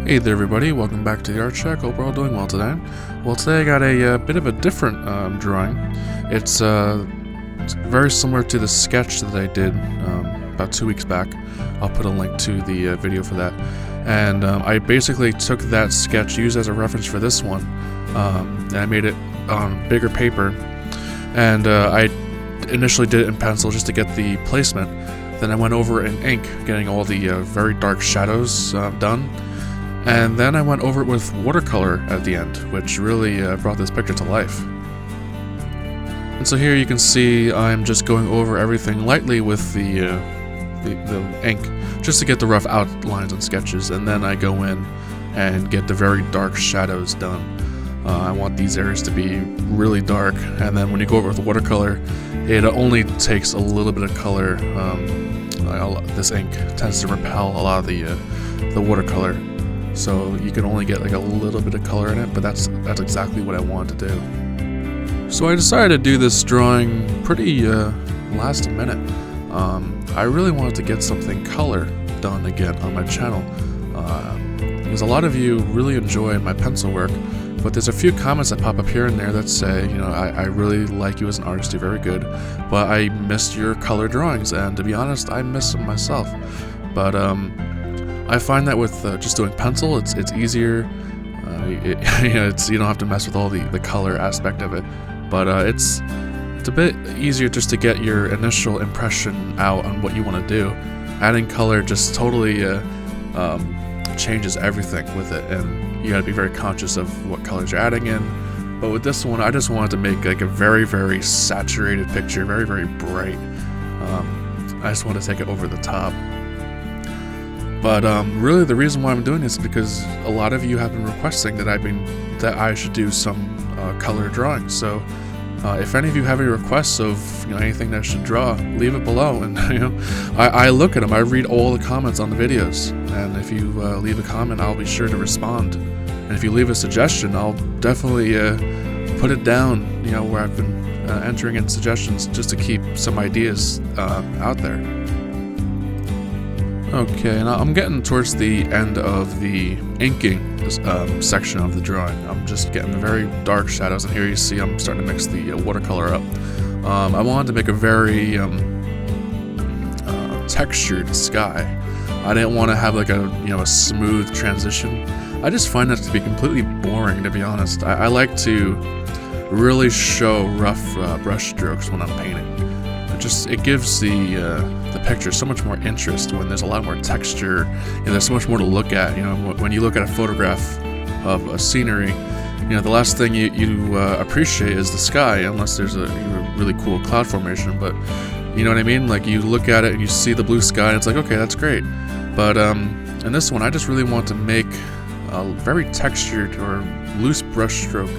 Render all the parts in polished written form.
Hey there everybody, welcome back to the Art Shack. Hope we're all doing well today. Well, today I got a bit of a different drawing. It's very similar to the sketch that I did about 2 weeks back. I'll put a link to the video for that. And I basically took that sketch, used as a reference for this one, and I made it on bigger paper. And I initially did it in pencil just to get the placement. Then I went over in ink, getting all the very dark shadows done. And then I went over it with watercolor at the end, which really brought this picture to life. And so here you can see I'm just going over everything lightly with the ink, just to get the rough outlines and sketches, and then I go in and get the very dark shadows done. I want these areas to be really dark, and then when you go over with watercolor, it only takes a little bit of color. This ink tends to repel a lot of the watercolor. So you can only get like a little bit of color in it, but that's exactly what I wanted to do. So I decided to do this drawing pretty last minute. I really wanted to get something color done again on my channel, because a lot of you really enjoy my pencil work, but there's a few comments that pop up here and there that say, you know, I really like you as an artist, you're very good, but I missed your color drawings, and to be honest, I miss them myself. But I find that with just doing pencil, it's easier. You don't have to mess with all the color aspect of it, but it's a bit easier just to get your initial impression out on what you want to do. Adding color just totally changes everything with it, and you got to be very conscious of what colors you're adding in. But with this one, I just wanted to make like a very, very saturated picture, very, very bright. I just want to take it over the top. But really, the reason why I'm doing this is because a lot of you have been requesting that I should do some color drawings. So if any of you have any requests of anything that I should draw, leave it below. And I look at them. I read all the comments on the videos, and if you leave a comment, I'll be sure to respond. And if you leave a suggestion, I'll definitely put it down. Where I've been entering in suggestions just to keep some ideas out there. Okay, now I'm getting towards the end of the inking section of the drawing. I'm just getting the very dark shadows, and here you see I'm starting to mix the watercolor up. I wanted to make a very textured sky. I didn't want to have like a smooth transition. I just find that to be completely boring, to be honest. I like to really show rough brush strokes when I'm painting. It gives the picture so much more interest when there's a lot more texture, and there's so much more to look at. When you look at a photograph of a scenery, the last thing you appreciate is the sky, unless there's a really cool cloud formation. But you know what I mean? Like, you look at it and you see the blue sky, and it's like, okay, that's great. But in this one, I just really want to make a very textured or loose brush stroke,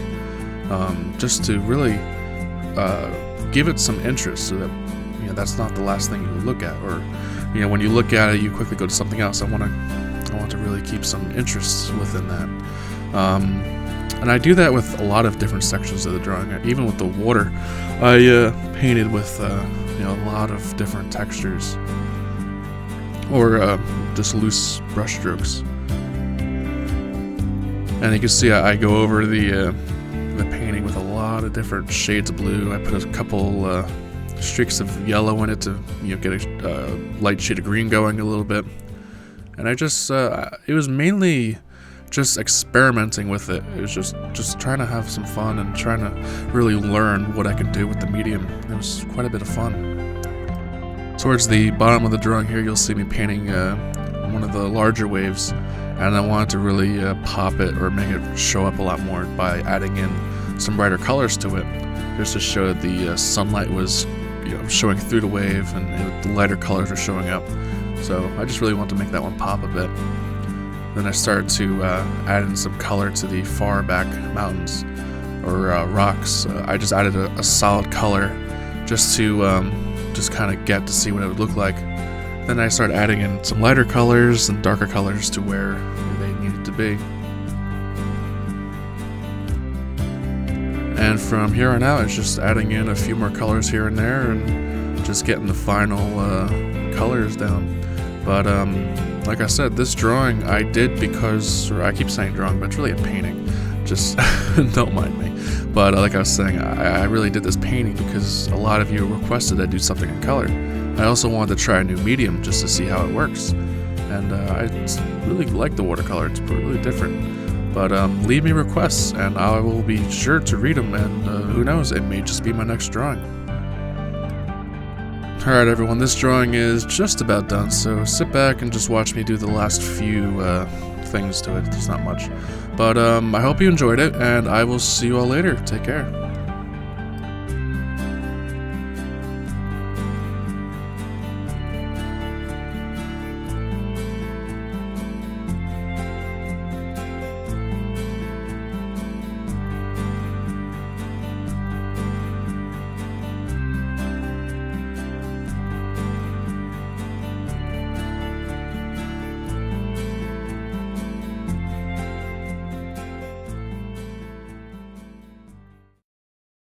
just to really give it some interest, so that that's not the last thing you look at, or when you look at it, you quickly go to something else. I want to really keep some interest within that, and I do that with a lot of different sections of the drawing. Even with the water, I painted with a lot of different textures, or just loose brush strokes. And you can see I go over the painting with a lot of different shades of blue. I put a couple streaks of yellow in it to get a light shade of green going a little bit. And I just it was mainly just experimenting with it. It was just trying to have some fun and trying to really learn what I could do with the medium. It was quite a bit of fun. Towards the bottom of the drawing here, you'll see me painting one of the larger waves, and I wanted to really pop it or make it show up a lot more by adding in some brighter colors to it, just to show that the sunlight was showing through the wave, and the lighter colors were showing up. So I just really wanted to make that one pop a bit. Then I started to add in some color to the far back mountains or rocks. I just added a solid color just to just kind of get to see what it would look like. Then I started adding in some lighter colors and darker colors to where they needed to be. And from here on out, it's just adding in a few more colors here and there, and just getting the final colors down. But like I said, this drawing I did because, or I keep saying drawing, but it's really a painting. Just don't mind me. But like I was saying, I really did this painting because a lot of you requested I do something in color. I also wanted to try a new medium just to see how it works. And I really like the watercolor. It's really different. But leave me requests, and I will be sure to read them, and who knows, it may just be my next drawing. Alright everyone, this drawing is just about done, so sit back and just watch me do the last few things to it. There's not much. But I hope you enjoyed it, and I will see you all later. Take care.